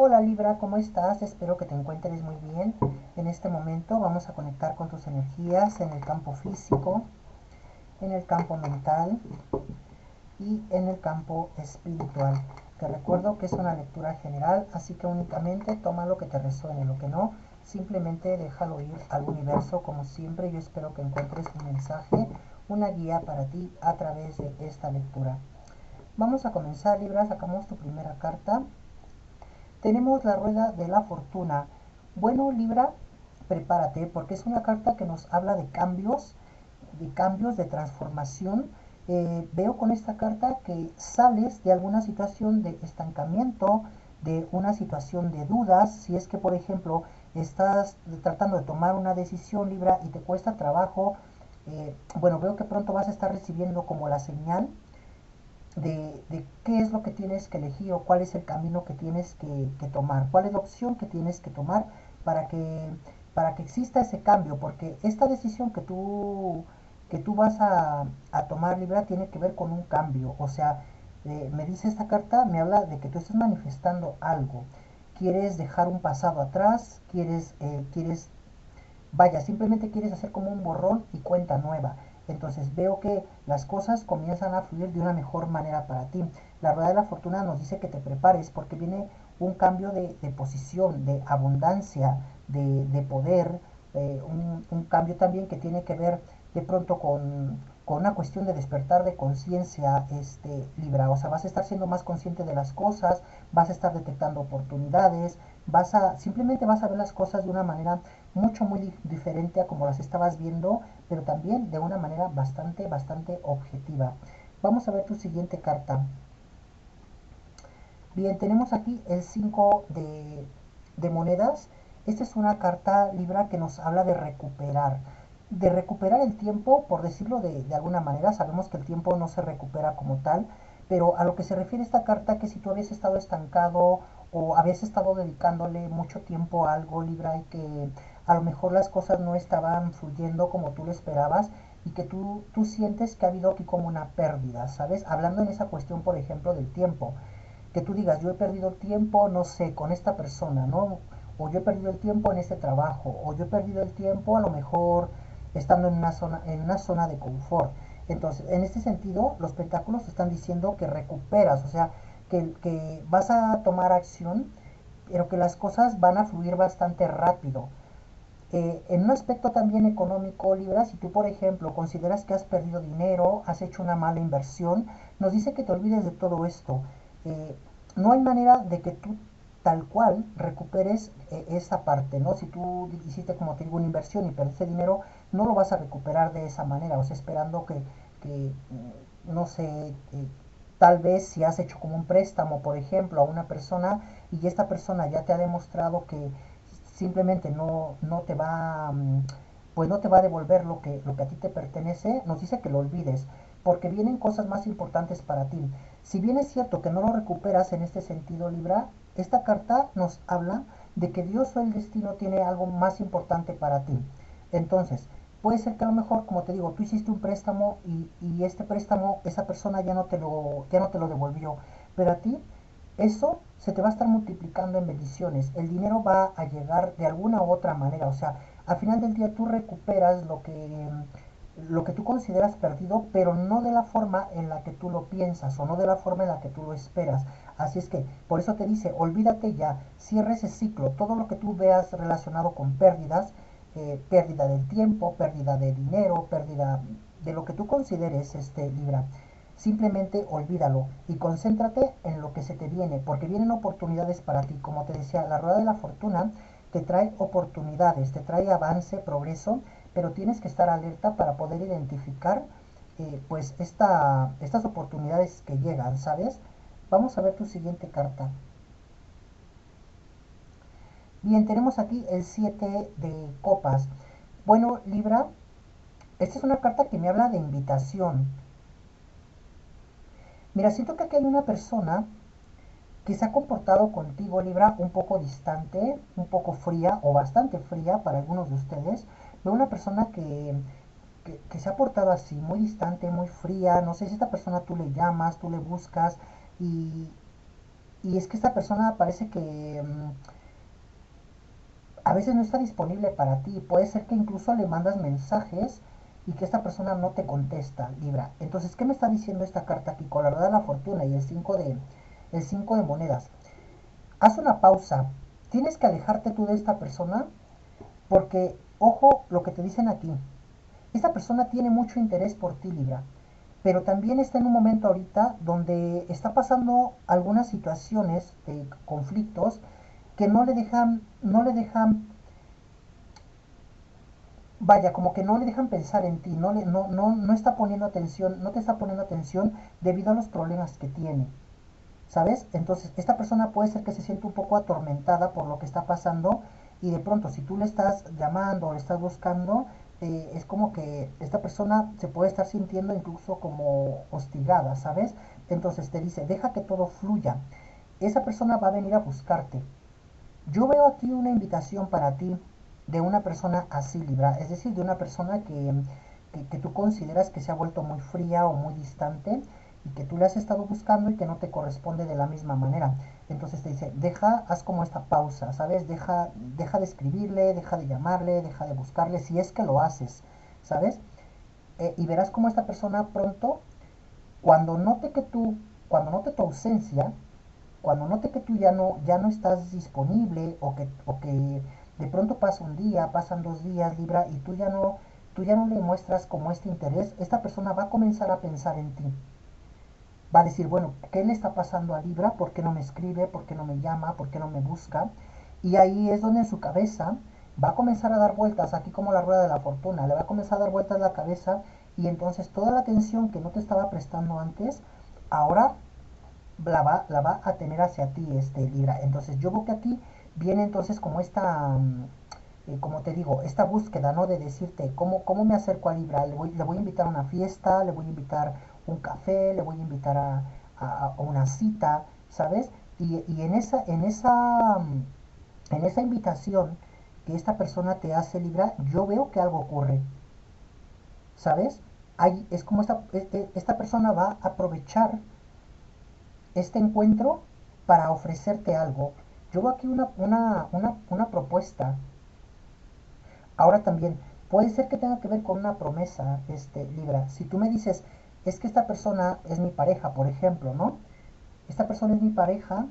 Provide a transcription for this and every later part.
Hola Libra, ¿cómo estás? Espero que te encuentres muy bien. En este momento vamos a conectar con tus energías en el campo físico, en el campo mental y en el campo espiritual. Te recuerdo que es una lectura general, así que únicamente toma lo que te resuene, lo que no, simplemente déjalo ir al universo. Como siempre, yo espero que encuentres un mensaje, una guía para ti a través de esta lectura. Vamos a comenzar, Libra, sacamos tu primera carta. Tenemos la rueda de la fortuna. Bueno, Libra, prepárate porque es una carta que nos habla de transformación. Veo con esta carta que sales de alguna situación de estancamiento, de una situación de dudas. Si es que, por ejemplo, estás tratando de tomar una decisión, Libra, y te cuesta trabajo, bueno, veo que pronto vas a estar recibiendo como la señal de qué es lo que tienes que elegir o cuál es el camino que tienes que tomar, cuál es la opción que tienes que tomar para que, para que exista ese cambio, porque esta decisión que tú vas a tomar, Libra, tiene que ver con un cambio. O sea, me dice esta carta, me habla de que tú estás manifestando algo, quieres dejar un pasado atrás, vaya, simplemente quieres hacer como un borrón y cuenta nueva. Entonces veo que las cosas comienzan a fluir de una mejor manera para ti. La rueda de la fortuna nos dice que te prepares porque viene un cambio de posición, de abundancia, de poder, un cambio también que tiene que ver de pronto con una cuestión de despertar de conciencia, Libra. O sea, vas a estar siendo más consciente de las cosas, vas a estar detectando oportunidades, simplemente vas a ver las cosas de una manera mucho muy diferente a como las estabas viendo, pero también de una manera bastante objetiva. Vamos a ver tu siguiente carta. Bien, tenemos aquí el 5 de monedas. Esta es una carta, Libra, que nos habla de recuperar el tiempo, por decirlo de alguna manera. Sabemos que el tiempo no se recupera como tal, pero a lo que se refiere esta carta, que si tú habías estado estancado o habías estado dedicándole mucho tiempo a algo, Libra, y que a lo mejor las cosas no estaban fluyendo como tú lo esperabas, y que tú sientes que ha habido aquí como una pérdida, ¿sabes? Hablando en esa cuestión, por ejemplo, del tiempo, que tú digas, yo he perdido el tiempo, no sé, con esta persona, ¿no? O yo he perdido el tiempo en este trabajo, o yo he perdido el tiempo a lo mejor estando en una zona de confort. Entonces, en este sentido, los pentáculos están diciendo que recuperas, o sea, que vas a tomar acción, pero que las cosas van a fluir bastante rápido. En un aspecto también económico, Libra, si tú, por ejemplo, consideras que has perdido dinero, has hecho una mala inversión, nos dice que te olvides de todo esto. Eh, no hay manera de que tú tal cual recuperes esa parte, ¿no? Si tú hiciste, como te digo, una inversión y perdiste dinero, no lo vas a recuperar de esa manera, o sea, esperando no sé, tal vez si has hecho como un préstamo, por ejemplo, a una persona y esta persona ya te ha demostrado que simplemente no te va, pues no te va a devolver lo que a ti te pertenece, nos dice que lo olvides, porque vienen cosas más importantes para ti. Si bien es cierto que no lo recuperas en este sentido, Libra, esta carta nos habla de que Dios o el destino tiene algo más importante para ti. Entonces, puede ser que a lo mejor, como te digo, tú hiciste un préstamo y este préstamo, esa persona ya no te lo devolvió, pero a ti eso se te va a estar multiplicando en bendiciones. El dinero va a llegar de alguna u otra manera. O sea, al final del día tú recuperas lo que tú consideras perdido, pero no de la forma en la que tú lo piensas o no de la forma en la que tú lo esperas. Así es que, por eso te dice, olvídate ya, cierra ese ciclo. Todo lo que tú veas relacionado con pérdidas, pérdida del tiempo, pérdida de dinero, pérdida de lo que tú consideres, Libra, simplemente olvídalo y concéntrate en lo que se te viene, porque vienen oportunidades para ti. Como te decía, la rueda de la fortuna te trae oportunidades, te trae avance, progreso, pero tienes que estar alerta para poder identificar pues estas oportunidades que llegan, ¿sabes? Vamos a ver tu siguiente carta. Bien, tenemos aquí el 7 de copas. Bueno, Libra, esta es una carta que me habla de invitación. Mira, siento que aquí hay una persona que se ha comportado contigo, Libra, un poco distante, un poco fría o bastante fría para algunos de ustedes. Veo una persona que se ha portado así, muy distante, muy fría. No sé si esta persona tú le llamas, tú le buscas y, Y es que esta persona parece que a veces no está disponible para ti. Puede ser que incluso le mandas mensajes y que esta persona no te contesta, Libra. Entonces, ¿qué me está diciendo esta carta aquí? Con la rueda de la fortuna y el 5 de monedas. Haz una pausa. Tienes que alejarte tú de esta persona porque, ojo, lo que te dicen aquí. Esta persona tiene mucho interés por ti, Libra, pero también está en un momento ahorita donde está pasando algunas situaciones de conflictos que no le dejan, vaya, como que no le dejan pensar en ti, no está poniendo atención, no te está poniendo atención debido a los problemas que tiene. ¿Sabes? Entonces, esta persona puede ser que se sienta un poco atormentada por lo que está pasando y de pronto, si tú le estás llamando o le estás buscando, es como que esta persona se puede estar sintiendo incluso como hostigada, ¿sabes? Entonces te dice, deja que todo fluya. Esa persona va a venir a buscarte. Yo veo aquí una invitación para ti de una persona así, Libra, es decir, de una persona que tú consideras que se ha vuelto muy fría o muy distante y que tú le has estado buscando y que no te corresponde de la misma manera. Entonces te dice, haz como esta pausa, ¿sabes? Deja de escribirle, deja de llamarle, deja de buscarle, si es que lo haces, ¿sabes? Y verás cómo esta persona pronto, cuando note que tú, cuando note tu ausencia, cuando note que tú ya no estás disponible o que de pronto pasa un día, pasan 2 días, Libra, y tú ya no le muestras como este interés, esta persona va a comenzar a pensar en ti. Va a decir, bueno, ¿qué le está pasando a Libra? ¿Por qué no me escribe? ¿Por qué no me llama? ¿Por qué no me busca? Y ahí es donde en su cabeza va a comenzar a dar vueltas, aquí como la rueda de la fortuna, le va a comenzar a dar vueltas la cabeza y entonces toda la atención que no te estaba prestando antes, ahora la va a tener hacia ti, Libra. Entonces yo veo que aquí viene entonces como como te digo, esta búsqueda, ¿no? De decirte, ¿cómo me acerco a Libra? Le voy a invitar a una fiesta, le voy a invitar un café, le voy a invitar a una cita, ¿sabes? Y en esa invitación que esta persona te hace, Libra, yo veo que algo ocurre, ¿sabes? Es como esta persona va a aprovechar este encuentro para ofrecerte algo. Yo veo aquí una propuesta. Ahora también, puede ser que tenga que ver con una promesa, Libra. Si tú me dices, es que esta persona es mi pareja, por ejemplo, ¿no? Esta persona es mi pareja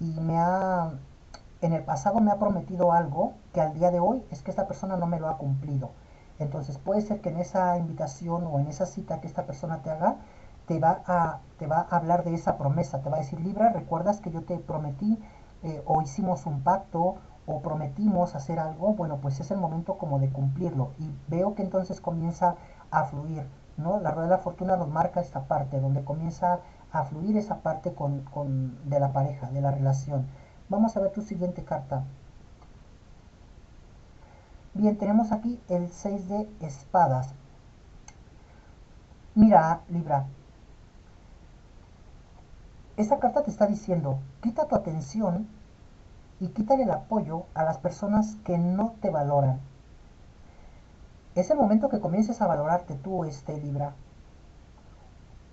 y en el pasado me ha prometido algo que al día de hoy es que esta persona no me lo ha cumplido. Entonces puede ser que en esa invitación o en esa cita que esta persona te haga, te va a hablar de esa promesa, te va a decir, Libra, ¿recuerdas que yo te prometí o hicimos un pacto o prometimos hacer algo? Bueno, pues es el momento como de cumplirlo y veo que entonces comienza a fluir, ¿no? La rueda de la fortuna nos marca esta parte donde comienza a fluir esa parte de la pareja, de la relación. Vamos a ver tu siguiente carta. Bien, tenemos aquí el 6 de espadas. Mira, Libra, esta carta te está diciendo, quita tu atención y quítale el apoyo a las personas que no te valoran. Es el momento que comiences a valorarte tú, Libra.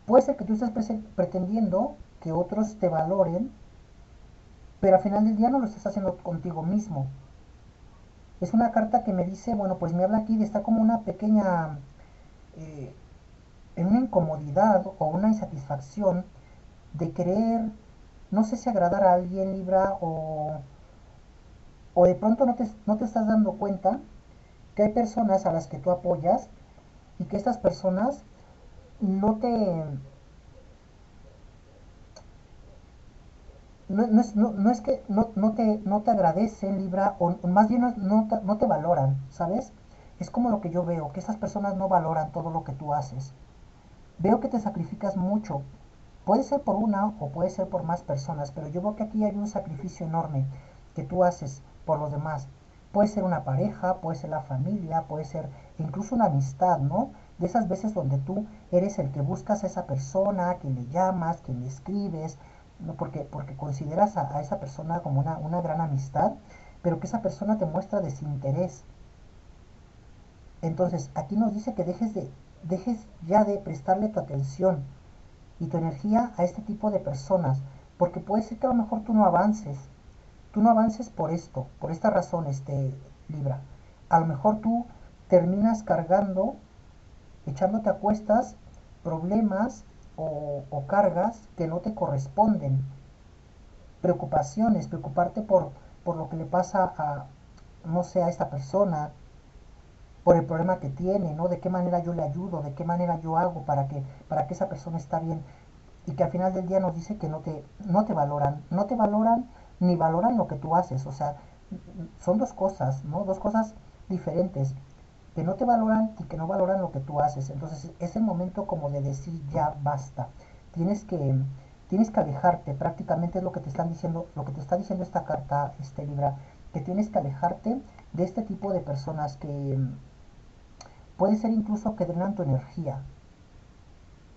Puede ser que tú estés pretendiendo que otros te valoren, pero al final del día no lo estás haciendo contigo mismo. Es una carta que me dice, bueno, pues me habla aquí de estar como una pequeña, eh, en una incomodidad o una insatisfacción de querer, no sé si agradar a alguien, Libra, o de pronto no te estás dando cuenta que hay personas a las que tú apoyas y que estas personas no te, no es que no te agradecen, Libra, o más bien no te valoran, ¿sabes? Es como lo que yo veo, que estas personas no valoran todo lo que tú haces. Veo que te sacrificas mucho. Puede ser por una o puede ser por más personas, pero yo veo que aquí hay un sacrificio enorme que tú haces por los demás. Puede ser una pareja, puede ser la familia, puede ser incluso una amistad, ¿no? De esas veces donde tú eres el que buscas a esa persona, que le llamas, que le escribes, ¿no? Porque consideras a esa persona como una gran amistad, pero que esa persona te muestra desinterés. Entonces, aquí nos dice que dejes ya de prestarle tu atención y tu energía a este tipo de personas. porque puede ser que a lo mejor tú no avances por esto, por esta razón, Libra. A lo mejor tú terminas cargando, echándote a cuestas problemas o cargas que no te corresponden, preocupaciones, preocuparte por lo que le pasa a, no sé, a esta persona, por el problema que tiene, ¿no? De qué manera yo le ayudo, de qué manera yo hago para que esa persona está bien. Y que al final del día nos dice que no te valoran, no te valoran ni valoran lo que tú haces. O sea, son dos cosas, ¿no? Dos cosas diferentes. Que no te valoran y que no valoran lo que tú haces. Entonces es el momento como de decir ya basta. Tienes que, tienes que alejarte, prácticamente es lo que te están diciendo, lo que te está diciendo esta carta, Libra, que tienes que alejarte de este tipo de personas que puede ser incluso que drenan tu energía.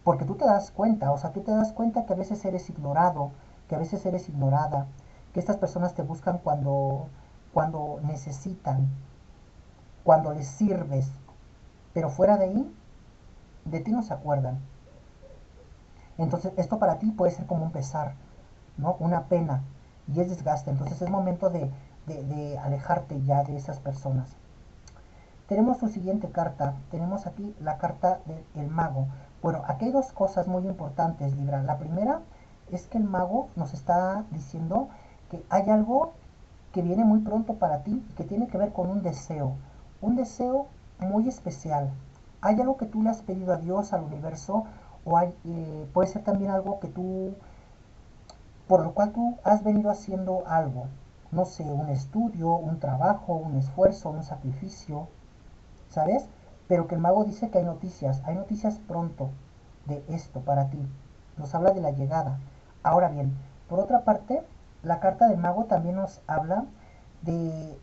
Porque tú te das cuenta, o sea, tú te das cuenta que a veces eres ignorado, que a veces eres ignorada, que estas personas te buscan cuando necesitan, cuando les sirves, pero fuera de ahí, de ti no se acuerdan. Entonces, esto para ti puede ser como un pesar, ¿no? Una pena y es desgaste. Entonces, es momento de alejarte ya de esas personas. Tenemos su siguiente carta. Tenemos aquí la carta del mago. Bueno, aquí hay dos cosas muy importantes, Libra. La primera es que el mago nos está diciendo que hay algo que viene muy pronto para ti y que tiene que ver con un deseo muy especial. Hay algo que tú le has pedido a Dios, al universo, o puede ser también algo que tú, por lo cual tú has venido haciendo algo, no sé, un estudio, un trabajo, un esfuerzo, un sacrificio, ¿sabes? Pero que el mago dice que hay noticias pronto de esto para ti. Nos habla de la llegada. Ahora bien, por otra parte, la carta del mago también nos habla de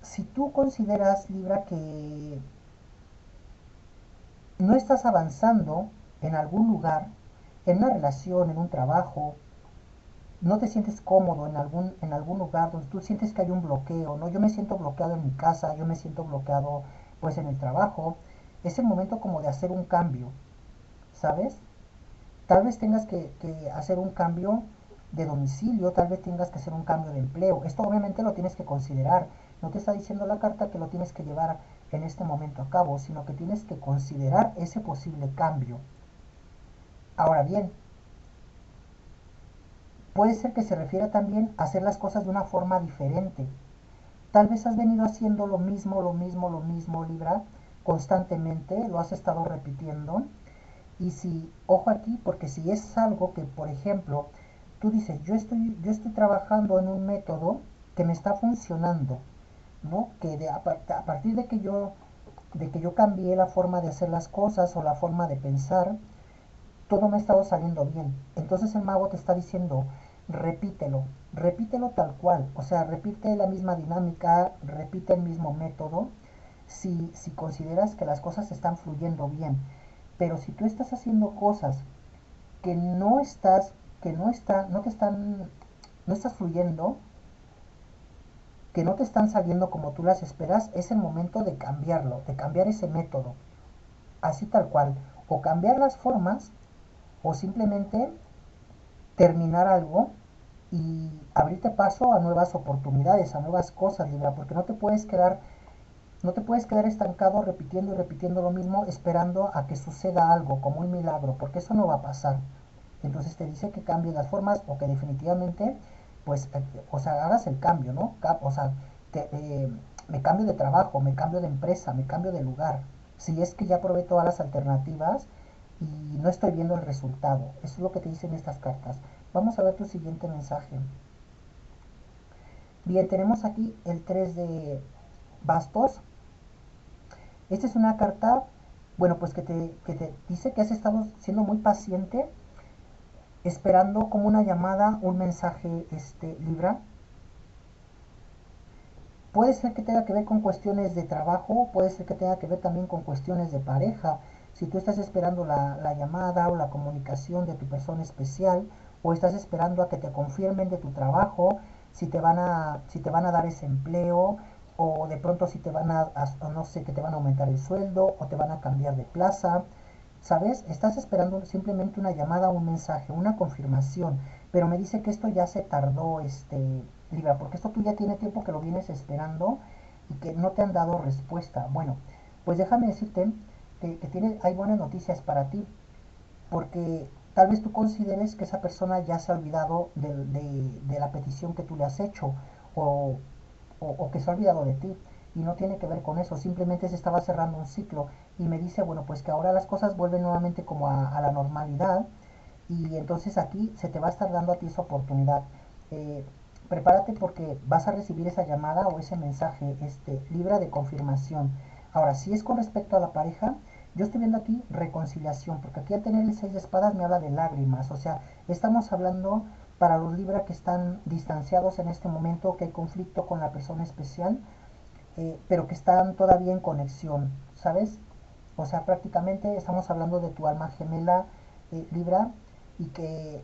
si tú consideras, Libra, que no estás avanzando en algún lugar, en una relación, en un trabajo, no te sientes cómodo en algún lugar donde tú sientes que hay un bloqueo, ¿no? Yo me siento bloqueado en mi casa, yo me siento bloqueado pues en el trabajo, es el momento como de hacer un cambio, ¿sabes? Tal vez tengas que hacer un cambio de domicilio, tal vez tengas que hacer un cambio de empleo. Esto obviamente lo tienes que considerar. No te está diciendo la carta que lo tienes que llevar en este momento a cabo, sino que tienes que considerar ese posible cambio. Ahora bien, puede ser que se refiera también a hacer las cosas de una forma diferente. Tal vez has venido haciendo lo mismo, lo mismo, lo mismo, Libra, constantemente, lo has estado repitiendo. Y si, ojo aquí, porque si es algo que, por ejemplo, tú dices, yo estoy trabajando en un método que me está funcionando, ¿no? Que a partir de que yo cambié la forma de hacer las cosas o la forma de pensar, todo me ha estado saliendo bien. Entonces el mago te está diciendo, repítelo, repítelo tal cual. O sea, repite la misma dinámica, repite el mismo método, si consideras que las cosas están fluyendo bien. Pero si tú estás haciendo cosas que no estás, que no está, no te están, no estás fluyendo, que no te están saliendo como tú las esperas, es el momento de cambiarlo, de cambiar ese método, así tal cual, o cambiar las formas, o simplemente terminar algo y abrirte paso a nuevas oportunidades, a nuevas cosas, Libra, porque no te puedes quedar estancado repitiendo y repitiendo lo mismo esperando a que suceda algo como un milagro, porque eso no va a pasar. Entonces te dice que cambies las formas o que definitivamente, pues, o sea, hagas el cambio, ¿no? O sea, te, me cambio de trabajo, me cambio de empresa, me cambio de lugar. Si es que ya probé todas las alternativas y no estoy viendo el resultado. Eso es lo que te dicen estas cartas. Vamos a ver tu siguiente mensaje. Bien, tenemos aquí el 3 de bastos. Esta es una carta, bueno, pues que te dice que has estado siendo muy paciente, esperando como una llamada, un mensaje, Libra. Puede ser que tenga que ver con cuestiones de trabajo, puede ser que tenga que ver también con cuestiones de pareja. Si tú estás esperando la llamada o la comunicación de tu persona especial, o estás esperando a que te confirmen de tu trabajo, si te van a dar ese empleo, o de pronto si te van no sé, que te van a aumentar el sueldo, o te van a cambiar de plaza, ¿sabes? Estás esperando simplemente una llamada, un mensaje, una confirmación, pero me dice que esto ya se tardó, Libra, porque esto tú ya tiene tiempo que lo vienes esperando y que no te han dado respuesta. Bueno, pues déjame decirte que hay buenas noticias para ti, porque tal vez tú consideres que esa persona ya se ha olvidado de la petición que tú le has hecho, o, o que se ha olvidado de ti, y no tiene que ver con eso, simplemente se estaba cerrando un ciclo, y me dice, bueno, pues que ahora las cosas vuelven nuevamente como a la normalidad, y entonces aquí se te va a estar dando a ti esa oportunidad. Eh, Prepárate porque vas a recibir esa llamada o ese mensaje, Libra, de confirmación. Ahora, si es con respecto a la pareja, yo estoy viendo aquí reconciliación, porque aquí al tener el 6 de espadas me habla de lágrimas, o sea, estamos hablando para los Libra que están distanciados en este momento, que hay conflicto con la persona especial, pero que están todavía en conexión, ¿sabes? O sea, prácticamente estamos hablando de tu alma gemela, Libra, y que,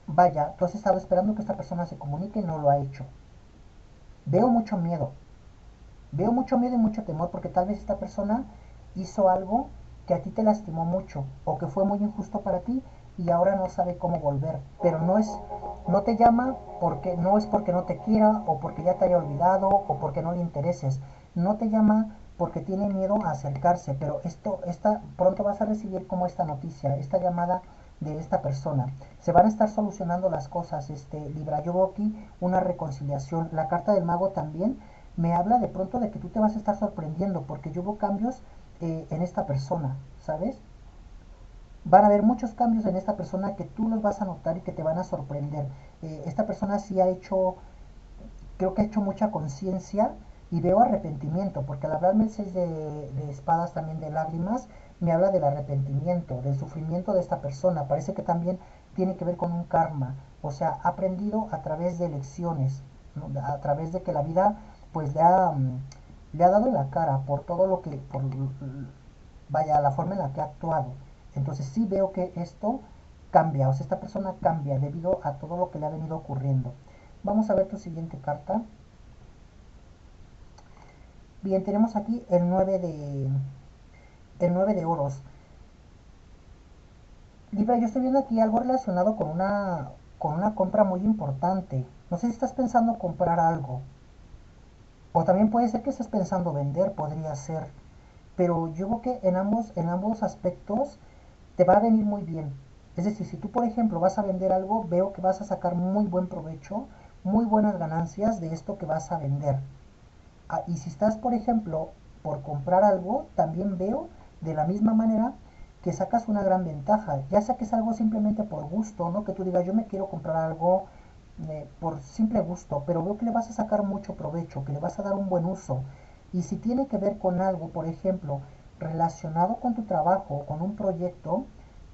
vaya, tú has estado esperando que esta persona se comunique y no lo ha hecho. Veo mucho miedo, veo mucho miedo y mucho temor porque tal vez esta persona hizo algo que a ti te lastimó mucho o que fue muy injusto para ti y ahora no sabe cómo volver, pero no te llama porque no es porque no te quiera o porque ya te haya olvidado o porque no le intereses, no te llama porque tiene miedo a acercarse, pero pronto vas a recibir como esta noticia, esta llamada de esta persona. Se van a estar solucionando las cosas, Libra. Yo veo aquí una reconciliación. La carta del mago también me habla de pronto de que tú te vas a estar sorprendiendo porque yo veo cambios en esta persona, ¿sabes? Van a haber muchos cambios en esta persona que tú los vas a notar y que te van a sorprender. Esta persona sí ha hecho, creo que ha hecho mucha conciencia y veo arrepentimiento, porque al hablarme el 6 de espadas también de lágrimas, me habla del arrepentimiento, del sufrimiento de esta persona. Parece que también tiene que ver con un karma, o sea, ha aprendido a través de lecciones, ¿no? A través de que la vida pues le ha dado la cara por todo lo que, vaya, la forma en la que ha actuado. Entonces sí veo que esto cambia, o sea, esta persona cambia debido a todo lo que le ha venido ocurriendo. Vamos a ver tu siguiente carta. Bien, tenemos aquí el 9 de oros. Libra, yo estoy viendo aquí algo relacionado con una compra muy importante. No sé si estás pensando comprar algo. O también puede ser que estés pensando vender, podría ser. Pero yo creo que en ambos aspectos te va a venir muy bien. Es decir, si tú, por ejemplo, vas a vender algo, veo que vas a sacar muy buen provecho, muy buenas ganancias de esto que vas a vender. Y si estás, por ejemplo, por comprar algo, también veo de la misma manera que sacas una gran ventaja. Ya sea que es algo simplemente por gusto, ¿no? Que tú digas, yo me quiero comprar algo por simple gusto, pero veo que le vas a sacar mucho provecho, que le vas a dar un buen uso. Y si tiene que ver con algo, por ejemplo, relacionado con tu trabajo, con un proyecto,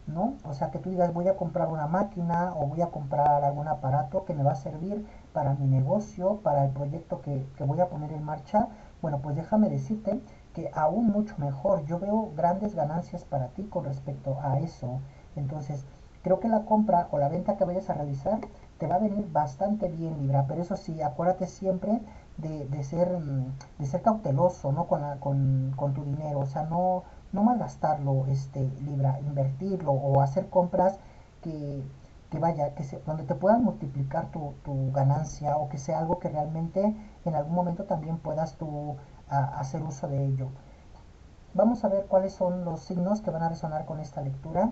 ¿no? O sea, que tú digas, voy a comprar una máquina o voy a comprar algún aparato que me va a servir para mi negocio, para el proyecto que voy a poner en marcha. Bueno, pues déjame decirte que aún mucho mejor. Yo veo grandes ganancias para ti con respecto a eso. Entonces, creo que la compra o la venta que vayas a realizar te va a venir bastante bien, Libra. Pero eso sí, acuérdate siempre de ser cauteloso, ¿no? Con tu dinero. O sea, no malgastarlo, Libra, invertirlo o hacer compras que, que vaya, donde te puedan multiplicar tu ganancia o que sea algo que realmente en algún momento también puedas tú hacer uso de ello. Vamos a ver cuáles son los signos que van a resonar con esta lectura.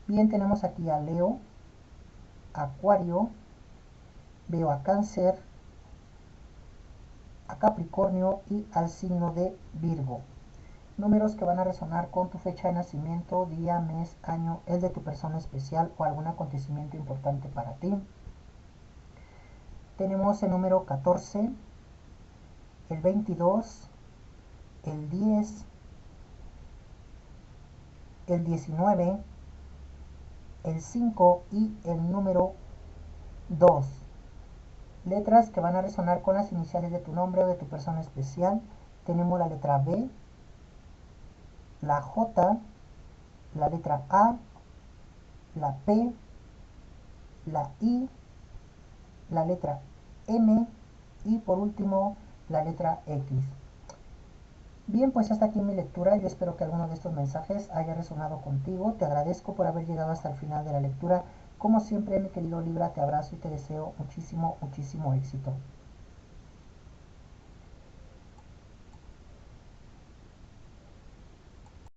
Bien, tenemos aquí a Leo, Acuario, veo a Cáncer, a Capricornio y al signo de Virgo. Números que van a resonar con tu fecha de nacimiento, día, mes, año, el de tu persona especial o algún acontecimiento importante para ti. Tenemos el número 14, el 22, el 10, el 19, el 5 y el número 2. Letras que van a resonar con las iniciales de tu nombre o de tu persona especial. Tenemos la letra B, la J, la letra A, la P, la I, la letra M y por último la letra X. Bien, pues hasta aquí mi lectura. Yo espero que alguno de estos mensajes haya resonado contigo. Te agradezco por haber llegado hasta el final de la lectura. Como siempre, mi querido Libra, te abrazo y te deseo muchísimo, muchísimo éxito.